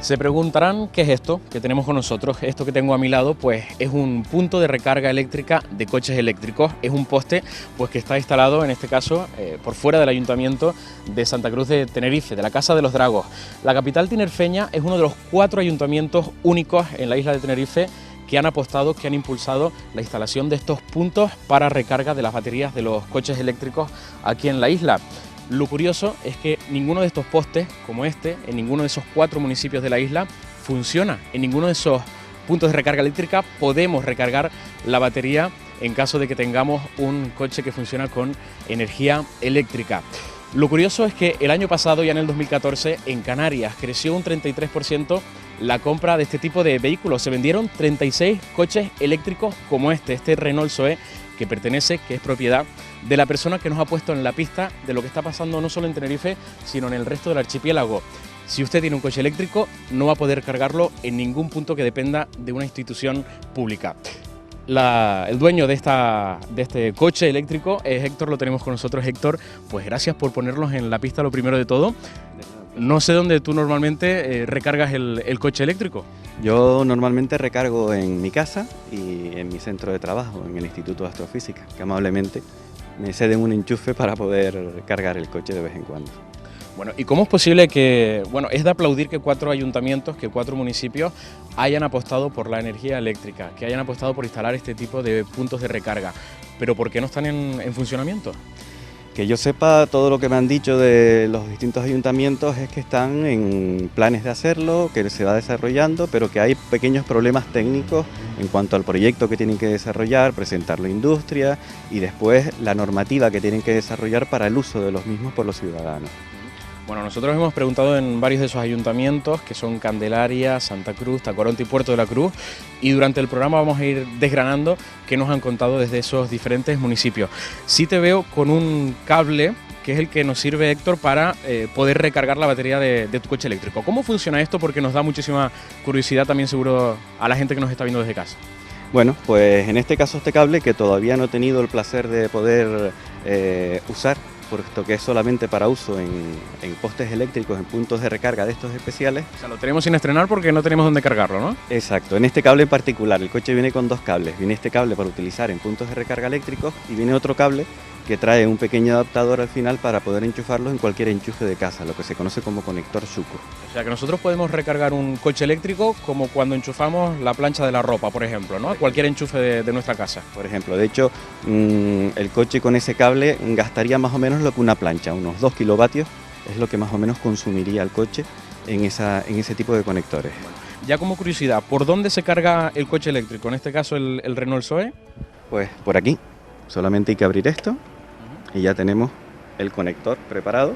Se preguntarán qué es esto que tenemos con nosotros. Esto que tengo a mi lado pues es un punto de recarga eléctrica de coches eléctricos. Es un poste pues que está instalado en este caso por fuera del Ayuntamiento de Santa Cruz de Tenerife, de la Casa de los Dragos. La capital tinerfeña es uno de los 4 ayuntamientos únicos en la isla de Tenerife que han apostado, que han impulsado la instalación de estos puntos para recarga de las baterías de los coches eléctricos aquí en la isla. Lo curioso es que ninguno de estos postes, como este, en ninguno de esos 4 municipios de la isla, funciona. En ninguno de esos puntos de recarga eléctrica podemos recargar la batería en caso de que tengamos un coche que funciona con energía eléctrica. Lo curioso es que el año pasado, ya en el 2014, en Canarias creció un 33% la compra de este tipo de vehículos. Se vendieron 36 coches eléctricos como este Renault Zoe, que es propiedad de la persona que nos ha puesto en la pista de lo que está pasando no solo en Tenerife, sino en el resto del archipiélago. Si usted tiene un coche eléctrico, no va a poder cargarlo en ningún punto que dependa de una institución pública. El dueño de este coche eléctrico es Héctor, lo tenemos con nosotros. Héctor, pues gracias por ponernos en la pista lo primero de todo. No sé dónde tú normalmente recargas el coche eléctrico. Yo normalmente recargo en mi casa y en mi centro de trabajo, en el Instituto de Astrofísica, que amablemente me ceden un enchufe para poder cargar el coche de vez en cuando. Bueno, ¿y cómo es posible que, es de aplaudir que 4 ayuntamientos, que 4 municipios hayan apostado por la energía eléctrica, que hayan apostado por instalar este tipo de puntos de recarga, pero ¿por qué no están en funcionamiento? Que yo sepa, todo lo que me han dicho de los distintos ayuntamientos es que están en planes de hacerlo, que se va desarrollando, pero que hay pequeños problemas técnicos en cuanto al proyecto que tienen que desarrollar, presentarlo a industria y después la normativa que tienen que desarrollar para el uso de los mismos por los ciudadanos. Bueno, nosotros hemos preguntado en varios de esos ayuntamientos, que son Candelaria, Santa Cruz, Tacoronte y Puerto de la Cruz, y durante el programa vamos a ir desgranando qué nos han contado desde esos diferentes municipios. Sí te veo con un cable, que es el que nos sirve, Héctor, para poder recargar la batería de tu coche eléctrico. ¿Cómo funciona esto? Porque nos da muchísima curiosidad también seguro a la gente que nos está viendo desde casa. Bueno, pues en este caso este cable, que todavía no he tenido el placer de poder usar, puesto que es solamente para uso en postes eléctricos, en puntos de recarga de estos especiales. O sea, lo tenemos sin estrenar porque no tenemos dónde cargarlo, ¿no? Exacto, en este cable en particular, el coche viene con 2 cables. Viene este cable para utilizar en puntos de recarga eléctricos y viene otro cable que trae un pequeño adaptador al final para poder enchufarlo en cualquier enchufe de casa, lo que se conoce como conector Shuko. O sea que nosotros podemos recargar un coche eléctrico como cuando enchufamos la plancha de la ropa, por ejemplo, ¿no? A cualquier enchufe de nuestra casa. Por ejemplo, de hecho, el coche con ese cable gastaría más o menos lo que una plancha, unos 2 kilovatios, es lo que más o menos consumiría el coche en ese tipo de conectores. Ya como curiosidad, ¿por dónde se carga el coche eléctrico? En este caso el Renault Zoe. Pues por aquí, solamente hay que abrir esto y ya tenemos el conector preparado.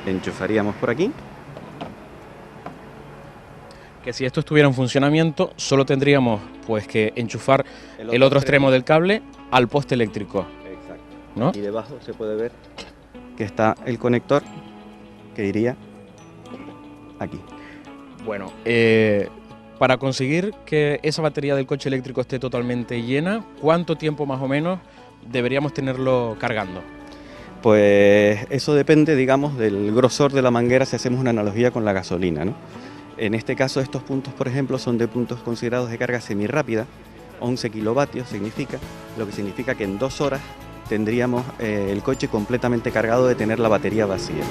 Enchufaríamos por aquí. Que si esto estuviera en funcionamiento, solo tendríamos pues que enchufar el otro extremo del cable al poste eléctrico. Exacto. ¿No? Y debajo se puede ver que está el conector que iría aquí. Bueno, para conseguir que esa batería del coche eléctrico esté totalmente llena, ¿cuánto tiempo más o menos deberíamos tenerlo cargando? Pues eso depende, digamos, del grosor de la manguera si hacemos una analogía con la gasolina, ¿no? En este caso estos puntos, por ejemplo, son de puntos considerados de carga semirrápida, 11 kilovatios significa, lo que significa que en 2 horas tendríamos el coche completamente cargado de tener la batería vacía.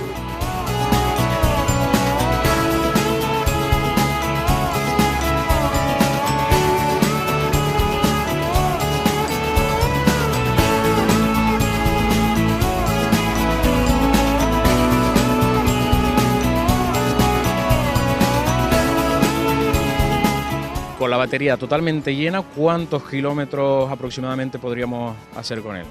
Con la batería totalmente llena, ¿cuántos kilómetros aproximadamente podríamos hacer con él?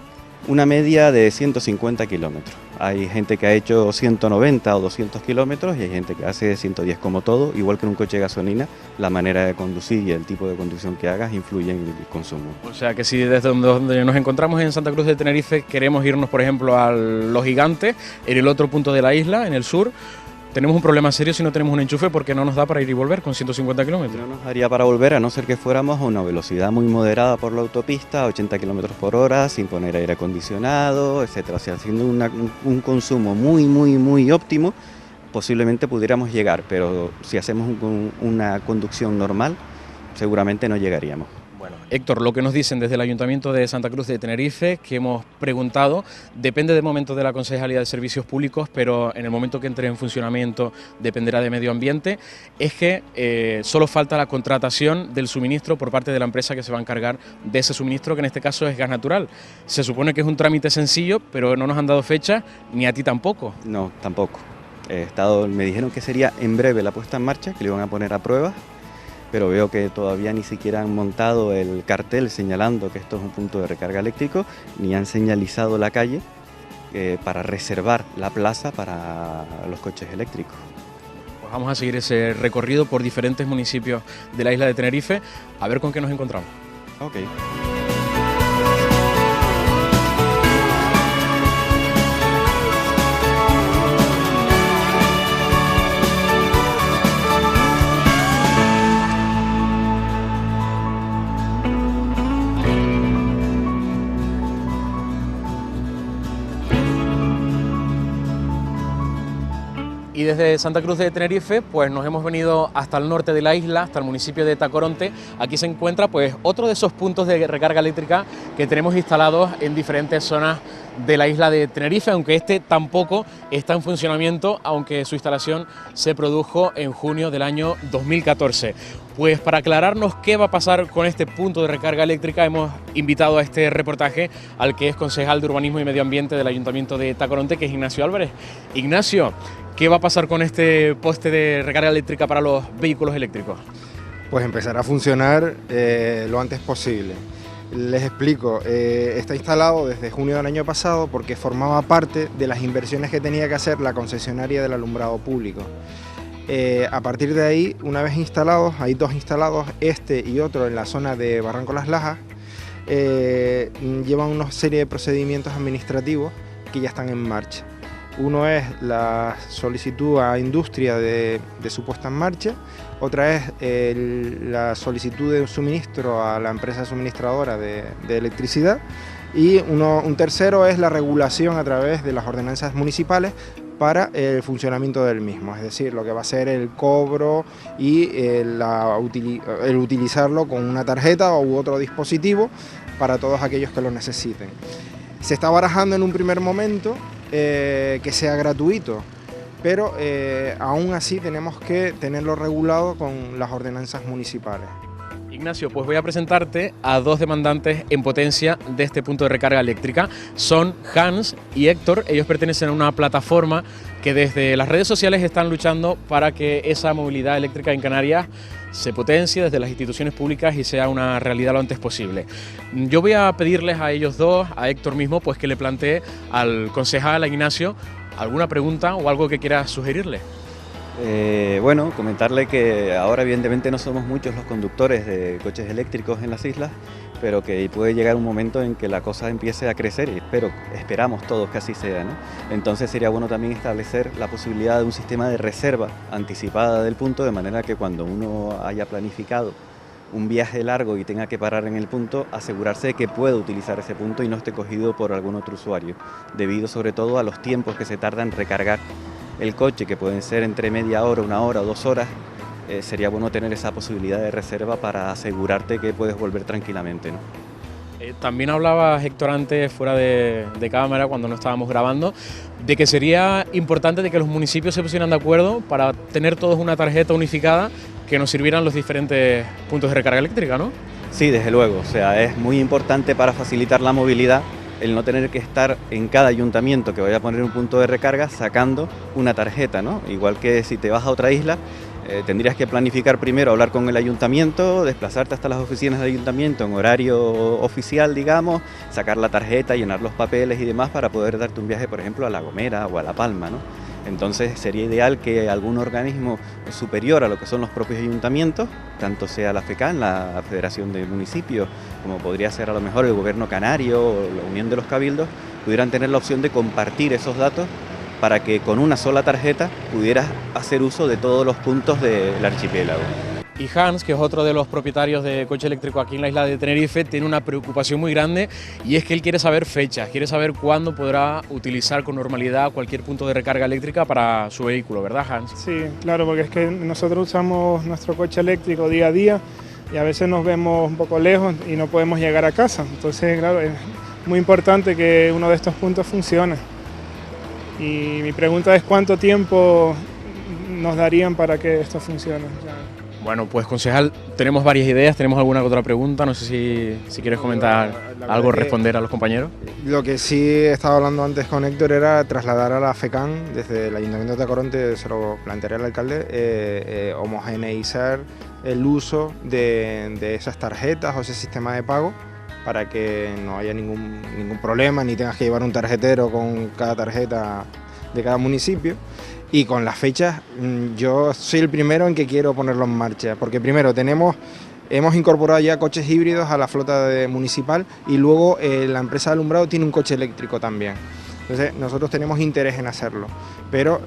Una media de 150 kilómetros. Hay gente que ha hecho 190 o 200 kilómetros y hay gente que hace 110 como todo. Igual que en un coche de gasolina, la manera de conducir y el tipo de conducción que hagas influye en el consumo. O sea que si desde donde nos encontramos en Santa Cruz de Tenerife queremos irnos, por ejemplo, a Los Gigantes, en el otro punto de la isla, en el sur, tenemos un problema serio si no tenemos un enchufe porque no nos da para ir y volver con 150 kilómetros. No nos daría para volver a no ser que fuéramos a una velocidad muy moderada por la autopista, a 80 kilómetros por hora, sin poner aire acondicionado, etcétera. O sea, haciendo un consumo muy óptimo, posiblemente pudiéramos llegar, pero si hacemos una conducción normal, seguramente no llegaríamos. Bueno, Héctor, lo que nos dicen desde el Ayuntamiento de Santa Cruz de Tenerife, que hemos preguntado, depende del momento de la Concejalía de Servicios Públicos, pero en el momento que entre en funcionamiento dependerá de Medio Ambiente, es que solo falta la contratación del suministro por parte de la empresa que se va a encargar de ese suministro, que en este caso es gas natural. Se supone que es un trámite sencillo, pero no nos han dado fecha, ni a ti tampoco. No, tampoco. Me dijeron que sería en breve la puesta en marcha, que le iban a poner a prueba, pero veo que todavía ni siquiera han montado el cartel señalando que esto es un punto de recarga eléctrico, ni han señalizado la calle para reservar la plaza para los coches eléctricos. Pues vamos a seguir ese recorrido por diferentes municipios de la isla de Tenerife, a ver con qué nos encontramos. Ok. Y desde Santa Cruz de Tenerife, pues nos hemos venido hasta el norte de la isla, hasta el municipio de Tacoronte. Aquí se encuentra pues otro de esos puntos de recarga eléctrica que tenemos instalados en diferentes zonas de la isla de Tenerife, aunque este tampoco está en funcionamiento, aunque su instalación se produjo en junio del año 2014. Pues para aclararnos qué va a pasar con este punto de recarga eléctrica, hemos invitado a este reportaje al que es concejal de Urbanismo y Medio Ambiente del Ayuntamiento de Tacoronte, que es Ignacio Álvarez. Ignacio, ¿qué va a pasar con este poste de recarga eléctrica para los vehículos eléctricos? Pues empezará a funcionar lo antes posible. Les explico, está instalado desde junio del año pasado porque formaba parte de las inversiones que tenía que hacer la concesionaria del alumbrado público. A partir de ahí, una vez instalados, hay dos instalados, este y otro en la zona de Barranco Las Lajas, llevan una serie de procedimientos administrativos que ya están en marcha. Uno es la solicitud a industria de su puesta en marcha, otra es la solicitud de suministro a la empresa suministradora de electricidad y un tercero es la regulación a través de las ordenanzas municipales para el funcionamiento del mismo, es decir, lo que va a ser el cobro y el utilizarlo con una tarjeta u otro dispositivo para todos aquellos que lo necesiten. Se está barajando en un primer momento que sea gratuito, pero aún así tenemos que tenerlo regulado con las ordenanzas municipales. Ignacio, pues voy a presentarte a dos demandantes en potencia de este punto de recarga eléctrica. Son Hans y Héctor. Ellos pertenecen a una plataforma que desde las redes sociales están luchando para que esa movilidad eléctrica en Canarias se potencie desde las instituciones públicas y sea una realidad lo antes posible. Yo voy a pedirles a ellos dos, a Héctor mismo, pues que le plantee al concejal, a Ignacio, alguna pregunta o algo que quiera sugerirle. Bueno, comentarle que ahora evidentemente no somos muchos los conductores de coches eléctricos en las islas, pero que puede llegar un momento en que la cosa empiece a crecer y esperamos todos que así sea, ¿no? Entonces sería bueno también establecer la posibilidad de un sistema de reserva anticipada del punto, de manera que cuando uno haya planificado un viaje largo y tenga que parar en el punto, asegurarse de que pueda utilizar ese punto y no esté cogido por algún otro usuario, debido sobre todo a los tiempos que se tarda en recargar el coche, que pueden ser entre media hora, 1 hora o 2 horas. Sería bueno tener esa posibilidad de reserva para asegurarte que puedes volver tranquilamente, ¿no? También hablaba Héctor antes, fuera de cámara, cuando no estábamos grabando, de que sería importante de que los municipios se pusieran de acuerdo para tener todos una tarjeta unificada que nos sirvieran los diferentes puntos de recarga eléctrica, ¿no? Sí, desde luego, o sea, es muy importante para facilitar la movilidad el no tener que estar en cada ayuntamiento que vaya a poner un punto de recarga sacando una tarjeta, ¿no? Igual que si te vas a otra isla, tendrías que planificar primero, hablar con el ayuntamiento, desplazarte hasta las oficinas del ayuntamiento en horario oficial, digamos, sacar la tarjeta, llenar los papeles y demás para poder darte un viaje, por ejemplo, a La Gomera o a La Palma, ¿no? Entonces sería ideal que algún organismo superior a lo que son los propios ayuntamientos, tanto sea la FECAN, la Federación de Municipios, como podría ser a lo mejor el Gobierno Canario o la Unión de los Cabildos, pudieran tener la opción de compartir esos datos para que con una sola tarjeta pudieras hacer uso de todos los puntos del archipiélago. Y Hans, que es otro de los propietarios de coche eléctrico aquí en la isla de Tenerife, tiene una preocupación muy grande y es que él quiere saber fechas, quiere saber cuándo podrá utilizar con normalidad cualquier punto de recarga eléctrica para su vehículo, ¿verdad, Hans? Sí, claro, porque es que nosotros usamos nuestro coche eléctrico día a día y a veces nos vemos un poco lejos y no podemos llegar a casa. Entonces, claro, es muy importante que uno de estos puntos funcione. Y mi pregunta es cuánto tiempo nos darían para que esto funcione. Bueno, pues concejal, tenemos varias ideas, tenemos alguna otra pregunta, no sé si quieres comentar algo, responder a los compañeros. Lo que sí he estado hablando antes con Héctor era trasladar a la FECAN, desde el Ayuntamiento de Tacoronte, se lo plantearé al alcalde, homogeneizar el uso de esas tarjetas o ese sistema de pago para que no haya ningún problema, ni tengas que llevar un tarjetero con cada tarjeta de cada municipio. Y con las fechas, yo soy el primero en que quiero ponerlo en marcha, porque primero hemos incorporado ya coches híbridos a la flota municipal y luego la empresa de alumbrado tiene un coche eléctrico también. Entonces nosotros tenemos interés en hacerlo, pero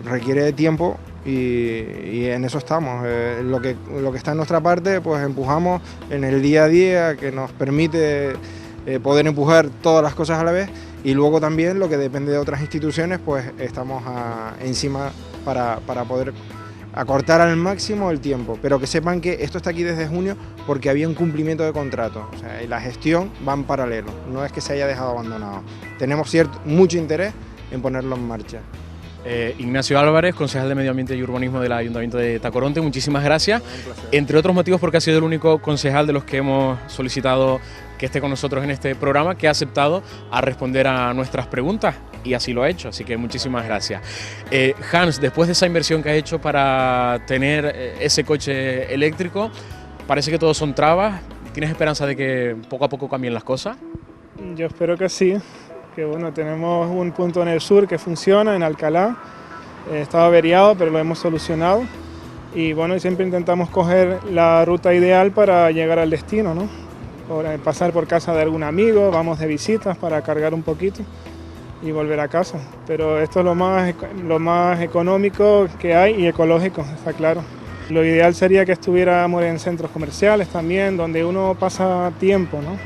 requiere de tiempo y en eso estamos. Lo que está en nuestra parte, pues empujamos en el día a día, que nos permite poder empujar todas las cosas a la vez. Y luego también lo que depende de otras instituciones, pues estamos encima para poder acortar al máximo el tiempo. Pero que sepan que esto está aquí desde junio porque había un cumplimiento de contrato. O sea, y la gestión va en paralelo, no es que se haya dejado abandonado. Tenemos mucho interés en ponerlo en marcha. Ignacio Álvarez, concejal de Medio Ambiente y Urbanismo del Ayuntamiento de Tacoronte, muchísimas gracias. Entre otros motivos porque ha sido el único concejal de los que hemos solicitado que esté con nosotros en este programa, que ha aceptado a responder a nuestras preguntas y así lo ha hecho, así que muchísimas gracias. Hans, después de esa inversión que has hecho para tener ese coche eléctrico, parece que todo son trabas. ¿Tienes esperanza de que poco a poco cambien las cosas? Yo espero que sí, que bueno, tenemos un punto en el sur que funciona, en Alcalá, estaba averiado pero lo hemos solucionado y bueno, siempre intentamos coger la ruta ideal para llegar al destino, ¿no? Pasar por casa de algún amigo, vamos de visitas para cargar un poquito y volver a casa. Pero esto es lo más económico que hay y ecológico, está claro. Lo ideal sería que estuviéramos en centros comerciales también, donde uno pasa tiempo, ¿no?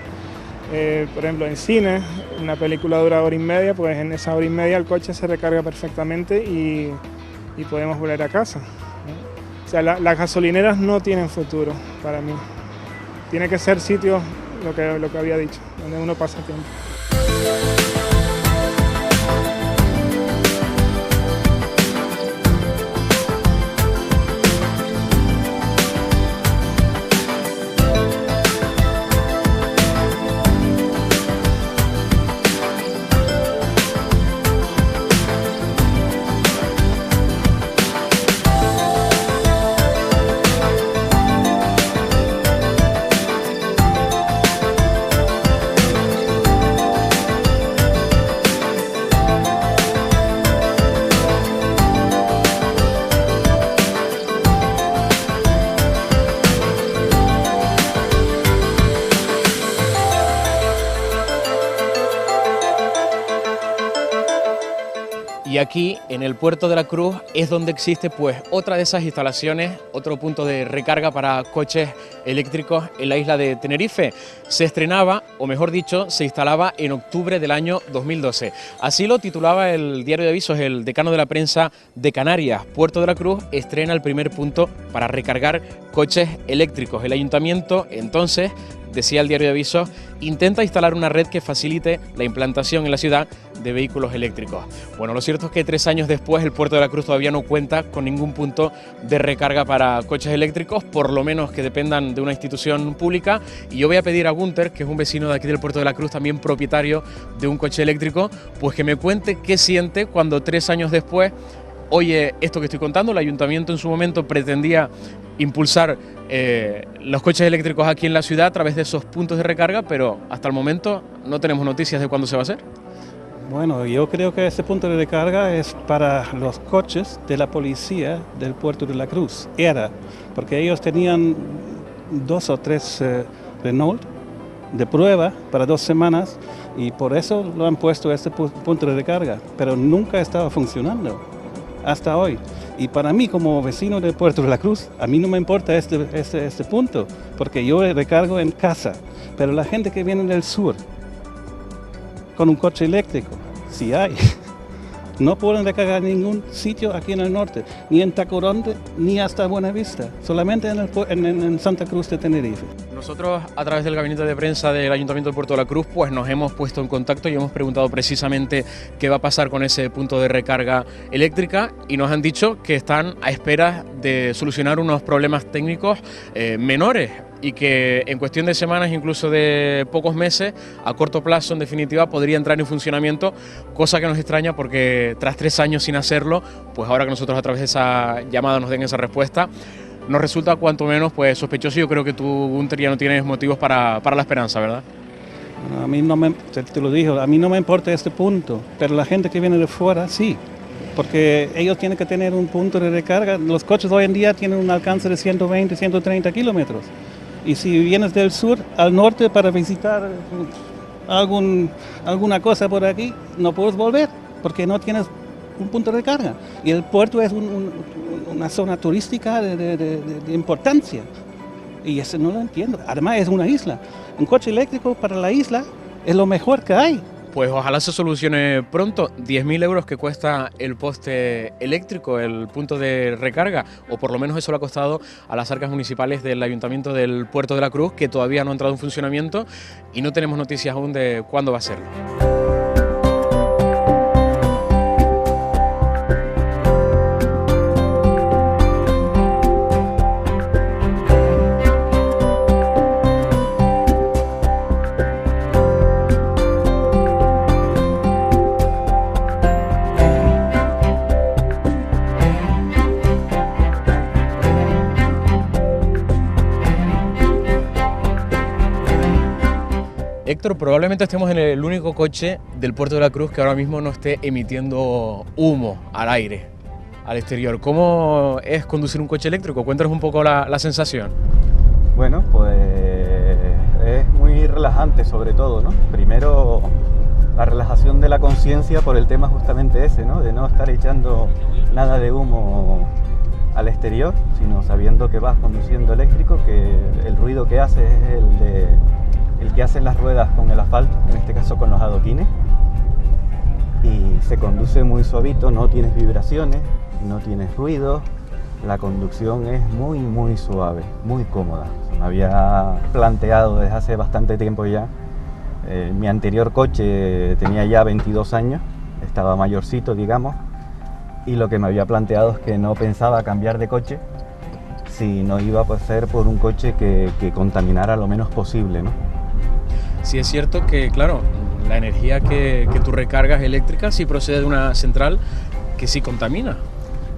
Por ejemplo, en cine, una película dura hora y media, pues en esa hora y media el coche se recarga perfectamente y podemos volver a casa, ¿no? O sea, las gasolineras no tienen futuro para mí. Tiene que ser sitios, lo que había dicho, donde uno pasa tiempo. Y aquí, en el Puerto de la Cruz, es donde existe pues otra de esas instalaciones, otro punto de recarga para coches eléctricos en la isla de Tenerife. Se estrenaba, o mejor dicho, se instalaba en octubre del año 2012. Así lo titulaba el diario de avisos, el Decano de la Prensa de Canarias. Puerto de la Cruz estrena el primer punto para recargar coches eléctricos. El ayuntamiento, entonces, decía el diario de avisos, intenta instalar una red que facilite la implantación en la ciudad de vehículos eléctricos. Bueno, lo cierto es que 3 años después el Puerto de la Cruz todavía no cuenta con ningún punto de recarga para coches eléctricos, por lo menos que dependan de una institución pública. Y yo voy a pedir a Gunter, que es un vecino de aquí del Puerto de la Cruz, también propietario de un coche eléctrico, pues que me cuente qué siente cuando 3 años después oye esto que estoy contando. El ayuntamiento en su momento pretendía impulsar los coches eléctricos aquí en la ciudad a través de esos puntos de recarga, pero hasta el momento no tenemos noticias de cuándo se va a hacer. Bueno, yo creo que ese punto de recarga es para los coches de la policía del Puerto de la Cruz. Era, porque ellos tenían 2 o 3 Renault de prueba para 2 semanas y por eso lo han puesto a este punto de recarga, pero nunca estaba funcionando. hasta hoy. Y para mí, como vecino de Puerto de la Cruz, a mí no me importa este punto, porque yo recargo en casa. Pero la gente que viene del sur con un coche eléctrico, si hay, no pueden recargar en ningún sitio aquí en el norte, ni en Tacoronte, ni hasta Buenavista, solamente en Santa Cruz de Tenerife. Nosotros, a través del gabinete de prensa del Ayuntamiento de Puerto de la Cruz, pues nos hemos puesto en contacto y hemos preguntado precisamente qué va a pasar con ese punto de recarga eléctrica, y nos han dicho que están a espera de solucionar unos problemas técnicos menores, y que en cuestión de semanas, incluso de pocos meses, a corto plazo en definitiva, podría entrar en funcionamiento, cosa que nos extraña porque tras 3 años sin hacerlo, pues ahora que nosotros a través de esa llamada nos den esa respuesta, nos resulta cuanto menos pues sospechoso. Yo creo que tú, Gunter, ya no tienes motivos para la esperanza, ¿verdad? A mí no te lo digo, a mí no me importa este punto, pero la gente que viene de fuera sí, porque ellos tienen que tener un punto de recarga. Los coches hoy en día tienen un alcance de 120, 130 kilómetros. Y si vienes del sur al norte para visitar alguna cosa por aquí, no puedes volver porque no tienes un punto de recarga. Y el puerto es una zona turística de importancia. Y eso no lo entiendo. Además es una isla. Un coche eléctrico para la isla es lo mejor que hay. Pues ojalá se solucione pronto. 10.000 euros que cuesta el poste eléctrico, el punto de recarga, o por lo menos eso le ha costado a las arcas municipales del Ayuntamiento del Puerto de la Cruz, que todavía no ha entrado en funcionamiento y no tenemos noticias aún de cuándo va a serlo. Héctor, probablemente estemos en el único coche del Puerto de la Cruz que ahora mismo no esté emitiendo humo al aire, al exterior. ¿Cómo es conducir un coche eléctrico? Cuéntanos un poco la sensación. Bueno, pues es muy relajante sobre todo, ¿no? Primero, la relajación de la conciencia por el tema justamente ese, ¿no? De no estar echando nada de humo al exterior, sino sabiendo que vas conduciendo eléctrico, que el ruido que hace es el que hacen las ruedas con el asfalto, en este caso con los adoquines, y se conduce muy suavito, no tienes vibraciones, no tienes ruido, la conducción es muy suave, muy cómoda. Me había planteado desde hace bastante tiempo ya, mi anterior coche tenía ya 22 años, estaba mayorcito, digamos, y lo que me había planteado es que no pensaba cambiar de coche si no iba a ser por un coche que contaminara lo menos posible, ¿no? Sí es cierto que, claro, la energía que tú recargas eléctrica sí procede de una central que sí contamina.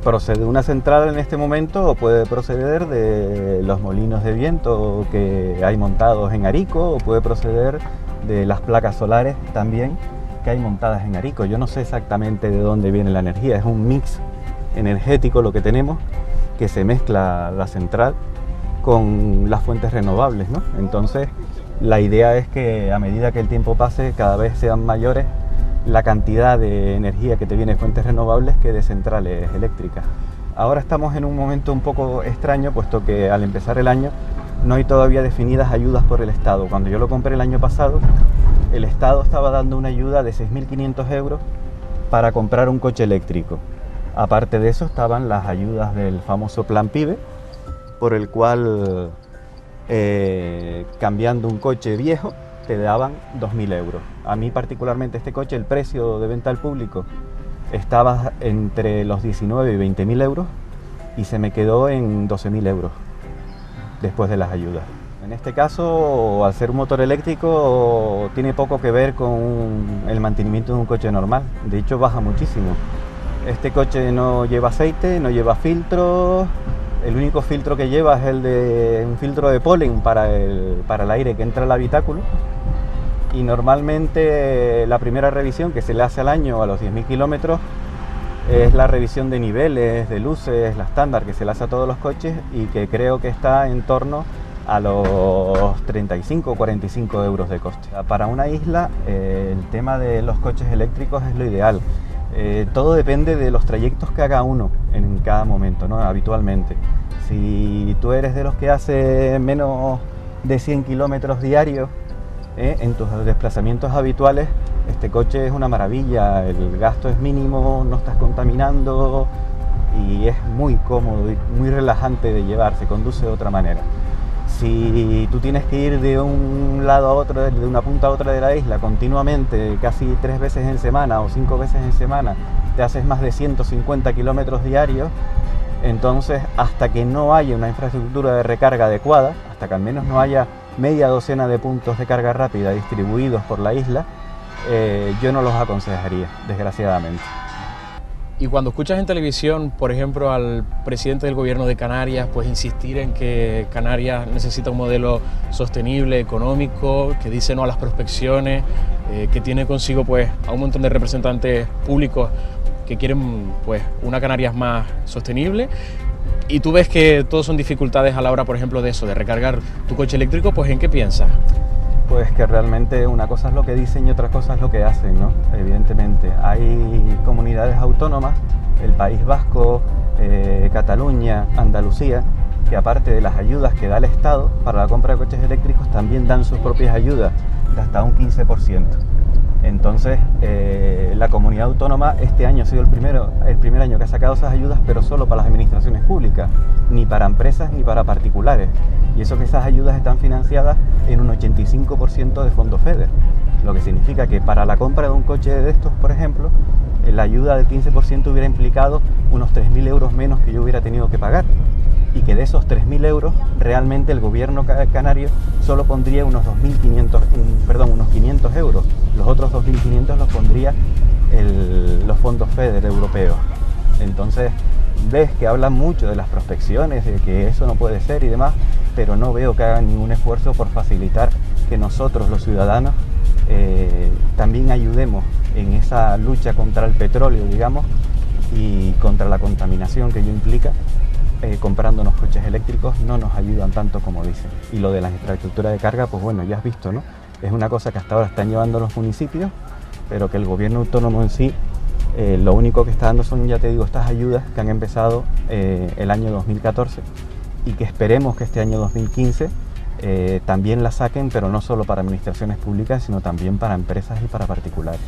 Procede de una central en este momento, o puede proceder de los molinos de viento que hay montados en Arico, o puede proceder de las placas solares también que hay montadas en Arico. Yo no sé exactamente de dónde viene la energía, es un mix energético lo que tenemos, que se mezcla la central con las fuentes renovables, ¿no? Entonces, la idea es que a medida que el tiempo pase, cada vez sean mayores la cantidad de energía que te viene de fuentes renovables que de centrales eléctricas. Ahora estamos en un momento un poco extraño, puesto que al empezar el año no hay todavía definidas ayudas por el Estado. Cuando yo lo compré el año pasado, el Estado estaba dando una ayuda de 6.500 euros para comprar un coche eléctrico. Aparte de eso estaban las ayudas del famoso Plan PIBE, por el cual cambiando un coche viejo te daban 2.000 euros. A mí particularmente este coche, el precio de venta al público estaba entre los 19 y 20.000 euros y se me quedó en 12.000 euros después de las ayudas. En este caso, al ser un motor eléctrico, tiene poco que ver con el mantenimiento de un coche normal. De hecho, baja muchísimo. Este coche no lleva aceite, no lleva filtros. El único filtro que lleva es un filtro de polen para el aire que entra al habitáculo. Y normalmente la primera revisión que se le hace al año a los 10.000 kilómetros es la revisión de niveles, de luces, la estándar que se le hace a todos los coches, y que creo que está en torno a los 35 o 45 euros de coste. Para una isla el tema de los coches eléctricos es lo ideal. Todo depende de los trayectos que haga uno en cada momento, ¿no? Habitualmente. Si tú eres de los que hace menos de 100 kilómetros diarios, en tus desplazamientos habituales, este coche es una maravilla, el gasto es mínimo, no estás contaminando y es muy cómodo y muy relajante de llevar, se conduce de otra manera. Si tú tienes que ir de un lado a otro, de una punta a otra de la isla continuamente, casi 3 veces en semana o 5 veces en semana, te haces más de 150 kilómetros diarios, entonces hasta que no haya una infraestructura de recarga adecuada, hasta que al menos no haya media docena de puntos de carga rápida distribuidos por la isla, yo no los aconsejaría, desgraciadamente. Y cuando escuchas en televisión, por ejemplo, al presidente del gobierno de Canarias, pues insistir en que Canarias necesita un modelo sostenible, económico, que dice no a las prospecciones, que tiene consigo pues a un montón de representantes públicos que quieren pues una Canarias más sostenible, y tú ves que todos son dificultades a la hora, por ejemplo, de eso, de recargar tu coche eléctrico, pues ¿en qué piensas? Pues que realmente una cosa es lo que dicen y otra cosa es lo que hacen, ¿no? Evidentemente. Hay comunidades autónomas, el País Vasco, Cataluña, Andalucía, que aparte de las ayudas que da el Estado para la compra de coches eléctricos, también dan sus propias ayudas de hasta un 15%. Entonces, la comunidad autónoma este año ha sido el primer año que ha sacado esas ayudas, pero solo para las administraciones públicas, ni para empresas ni para particulares. Y eso que esas ayudas están financiadas en un 85% de fondos FEDER, lo que significa que para la compra de un coche de estos, por ejemplo, la ayuda del 15% hubiera implicado unos 3.000 euros menos que yo hubiera tenido que pagar, y que de esos 3.000 euros realmente el gobierno canario solo pondría unos 500 euros. Los otros 2.500 los pondría los fondos FEDER europeos. Entonces ves que hablan mucho de las prospecciones, de que eso no puede ser y demás, pero no veo que hagan ningún esfuerzo por facilitar que nosotros, los ciudadanos, también ayudemos en esa lucha contra el petróleo, digamos, y contra la contaminación que ello implica. Comprando unos coches eléctricos no nos ayudan tanto como dicen. Y lo de la infraestructura de carga, pues bueno, ya has visto, ¿no? Es una cosa que hasta ahora están llevando los municipios, pero que el gobierno autónomo en sí, lo único que está dando son, ya te digo, estas ayudas que han empezado el año 2014 y que esperemos que este año 2015 también las saquen, pero no solo para administraciones públicas, sino también para empresas y para particulares.